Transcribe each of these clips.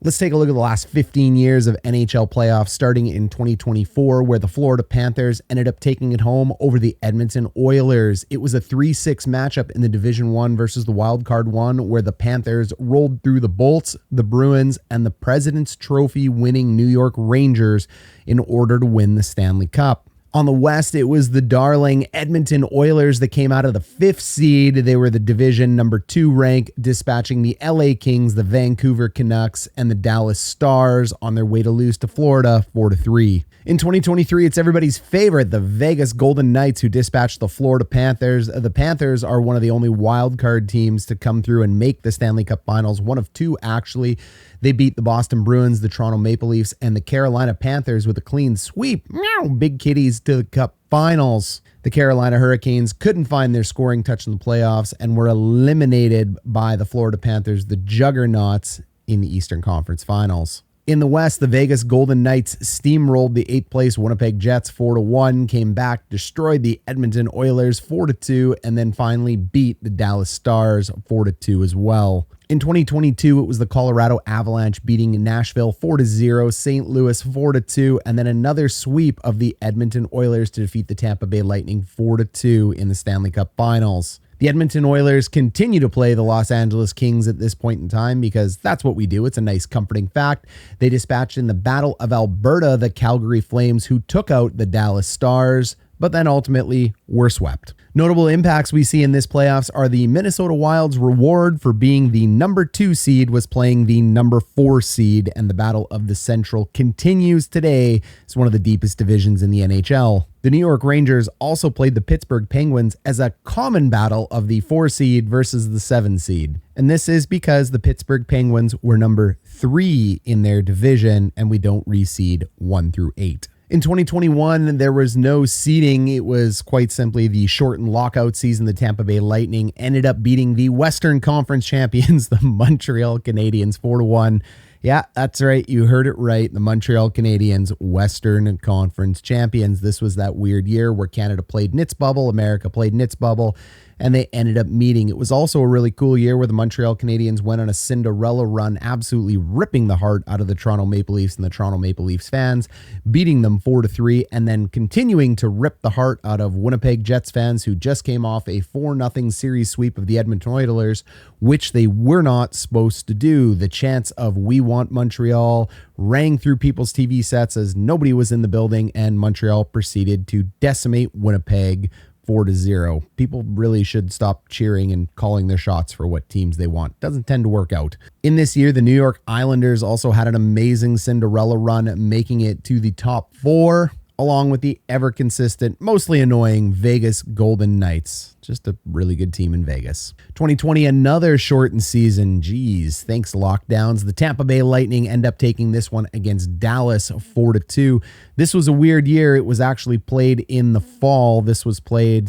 Let's take a look at the last 15 years of NHL playoffs, starting in 2024, where the Florida Panthers ended up taking it home over the Edmonton Oilers. It was a 3-6 matchup in the Division 1 versus the Wild Card 1, where the Panthers rolled through the Bolts, the Bruins, and the President's Trophy winning New York Rangers in order to win the Stanley Cup. On the West, it was the darling Edmonton Oilers that came out of the 5th seed. They were the division number 2 rank, dispatching the LA Kings, the Vancouver Canucks, and the Dallas Stars on their way to lose to Florida 4-3. In 2023, it's everybody's favorite, the Vegas Golden Knights, who dispatched the Florida Panthers. The Panthers are one of the only wild card teams to come through and make the Stanley Cup Finals, one of 2 actually. They beat the Boston Bruins, the Toronto Maple Leafs, and the Carolina Panthers with a clean sweep. Meow, big kitties to the Cup Finals. The Carolina Hurricanes couldn't find their scoring touch in the playoffs and were eliminated by the Florida Panthers, the juggernauts, in the Eastern Conference Finals. In the West, the Vegas Golden Knights steamrolled the 8th place Winnipeg Jets 4-1, came back, destroyed the Edmonton Oilers 4-2, and then finally beat the Dallas Stars 4-2 as well. In 2022, it was the Colorado Avalanche beating Nashville 4-0, St. Louis 4-2, and then another sweep of the Edmonton Oilers to defeat the Tampa Bay Lightning 4-2 in the Stanley Cup Finals. The Edmonton Oilers continue to play the Los Angeles Kings at this point in time because that's what we do. It's a nice, comforting fact. They dispatched in the Battle of Alberta the Calgary Flames, who took out the Dallas Stars, but then ultimately were swept. Notable impacts we see in this playoffs are the Minnesota Wild's reward for being the number 2 seed was playing the number 4 seed, and the Battle of the Central continues today. It's one of the deepest divisions in the NHL. The New York Rangers also played the Pittsburgh Penguins as a common battle of the 4 seed versus the 7 seed. And this is because the Pittsburgh Penguins were number 3 in their division, and we don't reseed 1 through 8. In 2021, there was no seeding. It was quite simply the shortened lockout season. The Tampa Bay Lightning ended up beating the Western Conference champions, the Montreal Canadiens, 4-1. Yeah, that's right. You heard it right. The Montreal Canadiens, Western Conference champions. This was that weird year where Canada played in its bubble, America played in its bubble, and they ended up meeting. It was also a really cool year where the Montreal Canadiens went on a Cinderella run, absolutely ripping the heart out of the Toronto Maple Leafs and the Toronto Maple Leafs fans, beating them 4-3, and then continuing to rip the heart out of Winnipeg Jets fans, who just came off a 4-0 series sweep of the Edmonton Oilers, which they were not supposed to do. The chants of "We want Montreal" rang through people's TV sets as nobody was in the building, and Montreal proceeded to decimate Winnipeg 4-0. People really should stop cheering and calling their shots for what teams they want. Doesn't tend to work out. In this year, the New York Islanders also had an amazing Cinderella run, making it to the top 4, along with the ever-consistent, mostly annoying Vegas Golden Knights. Just a really good team in Vegas. 2020, another shortened season. Geez, thanks lockdowns. The Tampa Bay Lightning end up taking this one against Dallas 4-2. This was a weird year. It was actually played in the fall. This was played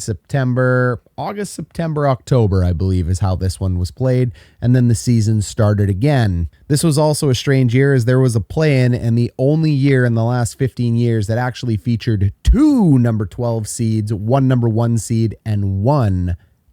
August, September, October, I believe, is how this one was played. And then the season started again. This was also a strange year as there was a play-in, and the only year in the last 15 years that actually featured 2 number 12 seeds, 1 number 1 seed, and 1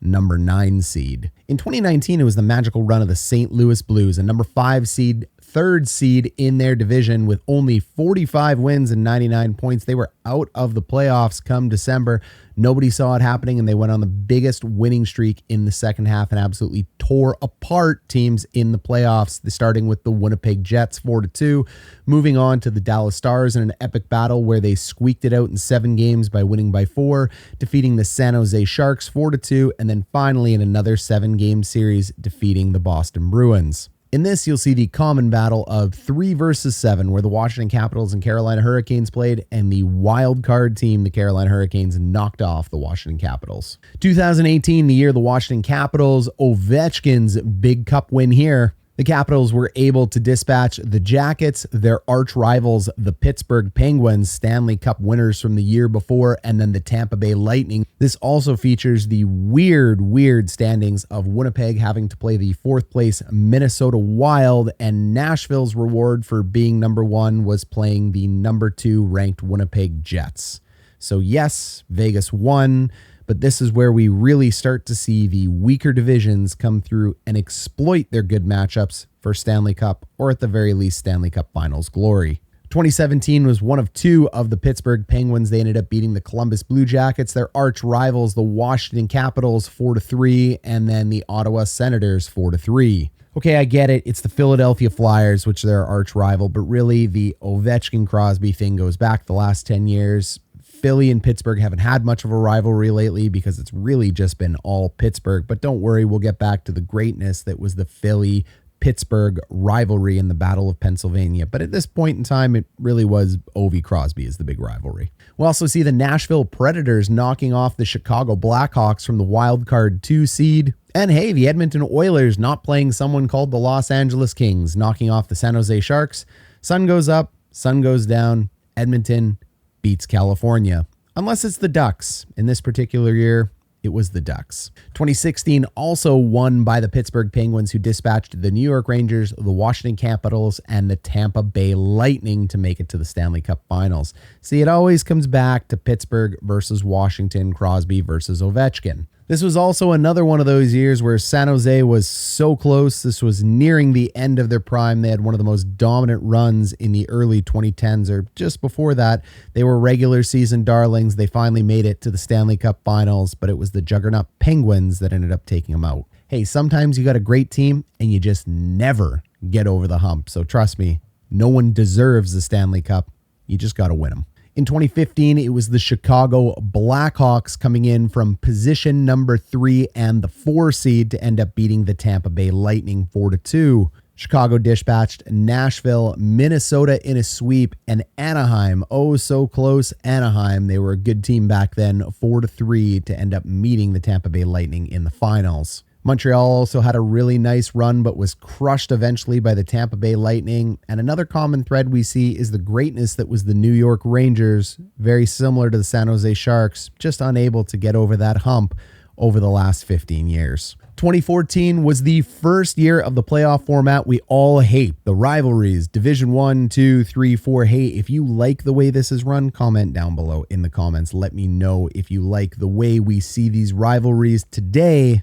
number 9 seed. In 2019, it was the magical run of the St. Louis Blues, a number 5 seed, 3rd seed in their division with only 45 wins and 99 points. They were out of the playoffs come December. Nobody saw it happening, and they went on the biggest winning streak in the second half and absolutely tore apart teams in the playoffs, starting with the Winnipeg Jets 4-2, moving on to the Dallas Stars in an epic battle where they squeaked it out in 7 games by winning by 4, defeating the San Jose Sharks 4-2, and then finally in another 7-game series defeating the Boston Bruins. In this, you'll see the common battle of 3 versus 7, where the Washington Capitals and Carolina Hurricanes played, and the wild card team, the Carolina Hurricanes, knocked off the Washington Capitals. 2018, the year the Washington Capitals, Ovechkin's big cup win here. The Capitals were able to dispatch the Jackets, their arch rivals, the Pittsburgh Penguins, Stanley Cup winners from the year before, and then the Tampa Bay Lightning. This also features the weird standings of Winnipeg having to play the 4th place Minnesota Wild, and Nashville's reward for being number 1 was playing the number 2 ranked Winnipeg Jets. So yes, Vegas won, but But this is where we really start to see the weaker divisions come through and exploit their good matchups for Stanley Cup, or at the very least Stanley Cup Finals glory. 2017 was one of two of the Pittsburgh Penguins. They ended up beating the Columbus Blue Jackets, their arch rivals, the Washington Capitals 4-3, and then the Ottawa Senators 4-3. Okay, I get it. It's the Philadelphia Flyers, which are their arch rival, but really the Ovechkin-Crosby thing goes back the last 10 years. Philly and Pittsburgh haven't had much of a rivalry lately because it's really just been all Pittsburgh. But don't worry, we'll get back to the greatness that was the Philly-Pittsburgh rivalry in the Battle of Pennsylvania. But at this point in time, it really was Ovi-Crosby is the big rivalry. We also see the Nashville Predators knocking off the Chicago Blackhawks from the wild card 2 seed. And hey, the Edmonton Oilers not playing someone called the Los Angeles Kings, knocking off the San Jose Sharks. Sun goes up, sun goes down. Edmonton beats California. Unless it's the Ducks. In this particular year, it was the Ducks. 2016 also won by the Pittsburgh Penguins, who dispatched the New York Rangers, the Washington Capitals, and the Tampa Bay Lightning to make it to the Stanley Cup Finals. See, it always comes back to Pittsburgh versus Washington, Crosby versus Ovechkin. This was also another one of those years where San Jose was so close. This was nearing the end of their prime. They had one of the most dominant runs in the early 2010s, or just before that. They were regular season darlings. They finally made it to the Stanley Cup Finals, but it was the juggernaut Penguins that ended up taking them out. Hey, sometimes you got a great team and you just never get over the hump. So trust me, no one deserves the Stanley Cup. You just got to win them. In 2015, it was the Chicago Blackhawks coming in from position number 3 and the 4 seed to end up beating the Tampa Bay Lightning 4-2. Chicago dispatched Nashville, Minnesota in a sweep, and Anaheim, oh so close, Anaheim. They were a good team back then, 4-3 to end up meeting the Tampa Bay Lightning in the finals. Montreal also had a really nice run, but was crushed eventually by the Tampa Bay Lightning. And another common thread we see is the greatness that was the New York Rangers, very similar to the San Jose Sharks, just unable to get over that hump over the last 15 years. 2014 was the first year of the playoff format we all hate. The rivalries, Division 1, 2, 3, 4. Hey, if you like the way this is run, comment down below in the comments. Let me know if you like the way we see these rivalries today.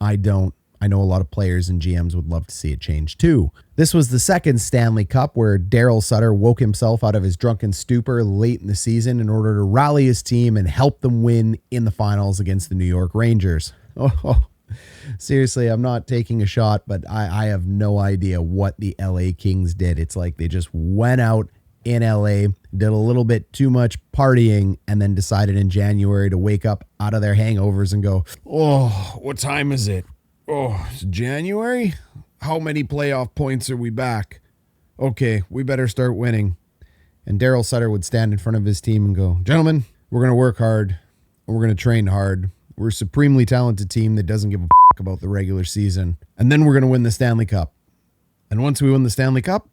I don't. I know a lot of players and GMs would love to see it change too. This was the second Stanley Cup where Daryl Sutter woke himself out of his drunken stupor late in the season in order to rally his team and help them win in the finals against the New York Rangers. Oh, seriously, I'm not taking a shot, but I have no idea what the LA Kings did. It's like they just went out in LA, did a little bit too much partying, and then decided in January to wake up out of their hangovers and go, oh, what time is it? Oh, it's January? How many playoff points are we back? Okay, we better start winning. And Daryl Sutter would stand in front of his team and go, gentlemen, we're going to work hard. And we're going to train hard. We're a supremely talented team that doesn't give a about the regular season. And then we're going to win the Stanley Cup. And once we win the Stanley Cup,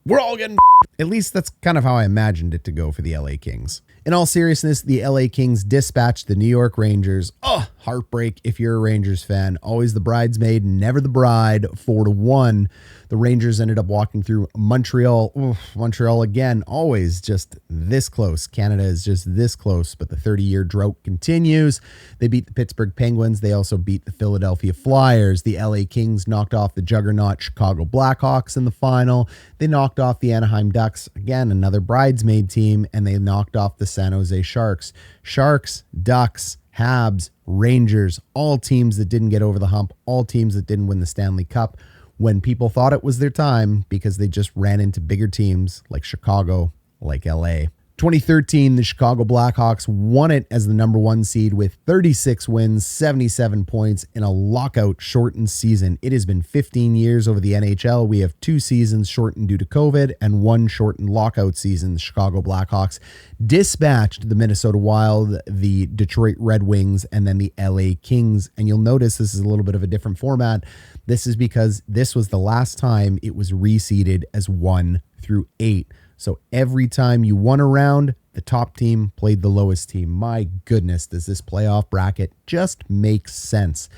we're all getting at least that's kind of how I imagined it to go for the LA Kings. In all seriousness, the LA Kings dispatched the New York Rangers. Oh, heartbreak if you're a Rangers fan. Always the bridesmaid, never the bride, 4-1. The Rangers ended up walking through Montreal. Oof, Montreal again, always just this close. Canada is just this close, but the 30-year drought continues. They beat the Pittsburgh Penguins. They also beat the Philadelphia Flyers. The LA Kings knocked off the juggernaut Chicago Blackhawks in the final. They knocked off the Anaheim Ducks, again, another bridesmaid team, and they knocked off the San Jose Sharks. Sharks, Ducks, Habs, Rangers, all teams that didn't get over the hump, all teams that didn't win the Stanley Cup when people thought it was their time because they just ran into bigger teams like Chicago, like LA. 2013, the Chicago Blackhawks won it as the number 1 seed with 36 wins, 77 points in a lockout shortened season. It has been 15 years over the NHL. We have 2 seasons shortened due to COVID and 1 shortened lockout season. The Chicago Blackhawks dispatched the Minnesota Wild, the Detroit Red Wings, and then the LA Kings. And you'll notice this is a little bit of a different format. This is because this was the last time it was reseeded as 1 through 8. So every time you won a round, the top team played the lowest team. My goodness, does this playoff bracket just make sense?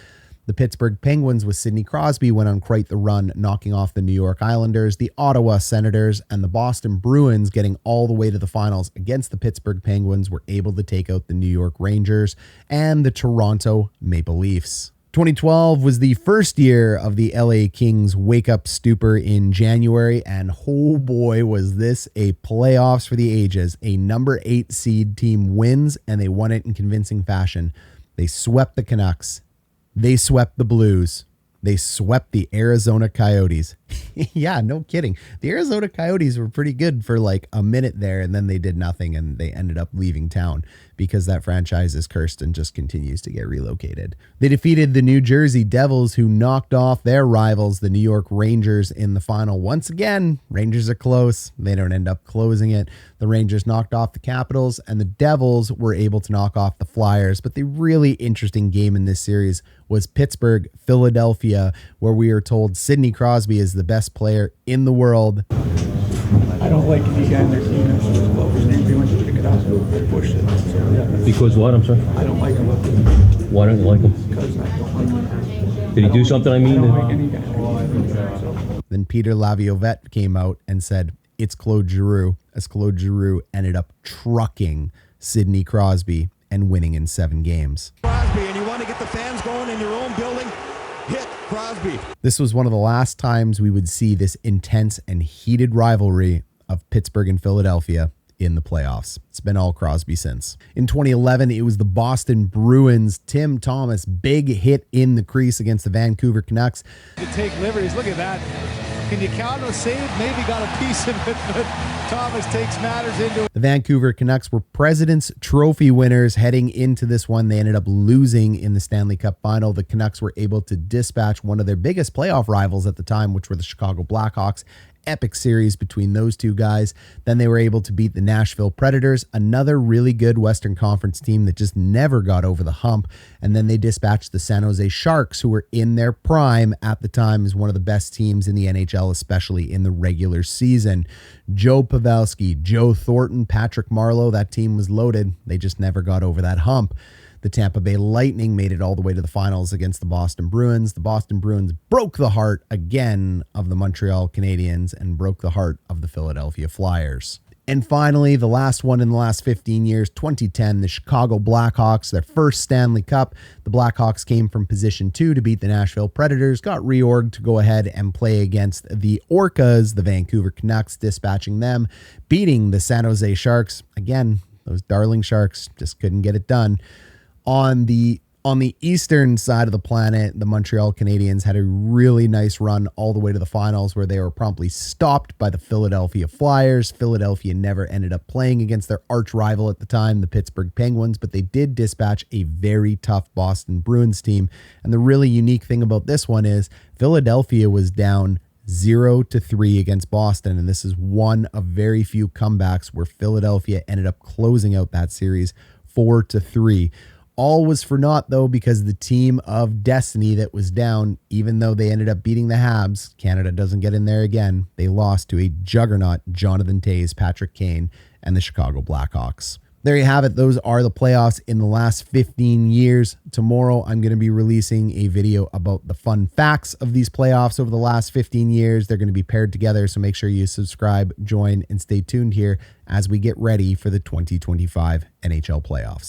The Pittsburgh Penguins with Sidney Crosby went on quite the run, knocking off the New York Islanders, the Ottawa Senators, and the Boston Bruins, getting all the way to the finals against the Pittsburgh Penguins, were able to take out the New York Rangers and the Toronto Maple Leafs. 2012 was the first year of the LA Kings wake-up stupor in January, and oh boy, was this a playoffs for the ages. A number 8 seed team wins, and they won it in convincing fashion. They swept the Canucks. They swept the Blues. They swept the Arizona Coyotes. Yeah, no kidding. The Arizona Coyotes were pretty good for like a minute there, and then they did nothing, and they ended up leaving town because that franchise is cursed and just continues to get relocated. They defeated the New Jersey Devils, who knocked off their rivals, the New York Rangers, in the final. Once again, Rangers are close. They don't end up closing it. The Rangers knocked off the Capitals, and the Devils were able to knock off the Flyers. But the really interesting game in this series was Pittsburgh, Philadelphia, where we are told Sidney Crosby is the best player in the world. I don't like any guy in their team that's as well as name. They went to pick it up and push it. So, yeah. Because what? I'm sorry? I don't like him. Why don't you like him? Because I don't like him. Did he do something? I I mean, don't like any guy in their team. So. Then Peter Laviolette came out and said, it's Claude Giroux, as Claude Giroux ended up trucking Sidney Crosby and winning in 7 games. Crosby, and you want to get the fans going in your own building, hit Crosby. This was one of the last times we would see this intense and heated rivalry of Pittsburgh and Philadelphia in the playoffs. It's been all Crosby since. In 2011, it was the Boston Bruins. Tim Thomas, big hit in the crease against the Vancouver Canucks. To take liberties, look at that. Can you count a save? Maybe got a piece of it, but Thomas takes matters into it. The Vancouver Canucks were President's Trophy winners heading into this one. They ended up losing in the Stanley Cup final. The Canucks were able to dispatch one of their biggest playoff rivals at the time, which were the Chicago Blackhawks. Epic series between those two guys. Then they were able to beat the Nashville Predators, another really good Western Conference team that just never got over the hump. And then they dispatched the San Jose Sharks, who were in their prime at the time as one of the best teams in the NHL, especially in the regular season. Joe Pavelski, Joe Thornton, Patrick Marleau, that team was loaded. They just never got over that hump. The Tampa Bay Lightning made it all the way to the finals against the Boston Bruins. The Boston Bruins broke the heart again of the Montreal Canadiens and broke the heart of the Philadelphia Flyers. And finally, the last one in the last 15 years, 2010, the Chicago Blackhawks, their first Stanley Cup. The Blackhawks came from position 2 to beat the Nashville Predators, got reorged to go ahead and play against the Orcas, the Vancouver Canucks, dispatching them, beating the San Jose Sharks. Again, those darling Sharks just couldn't get it done. On the eastern side of the planet, the Montreal Canadiens had a really nice run all the way to the finals, where they were promptly stopped by the Philadelphia Flyers. Philadelphia never ended up playing against their arch rival at the time, the Pittsburgh Penguins, but they did dispatch a very tough Boston Bruins team. And the really unique thing about this one is Philadelphia was down 0-3 against Boston, and this is one of very few comebacks where Philadelphia ended up closing out that series 4-3. All was for naught, though, because the team of destiny that was down, even though they ended up beating the Habs, Canada doesn't get in there again. They lost to a juggernaut, Jonathan Toews, Patrick Kane, and the Chicago Blackhawks. There you have it. Those are the playoffs in the last 15 years. Tomorrow, I'm going to be releasing a video about the fun facts of these playoffs over the last 15 years. They're going to be paired together, so make sure you subscribe, join, and stay tuned here as we get ready for the 2025 NHL playoffs.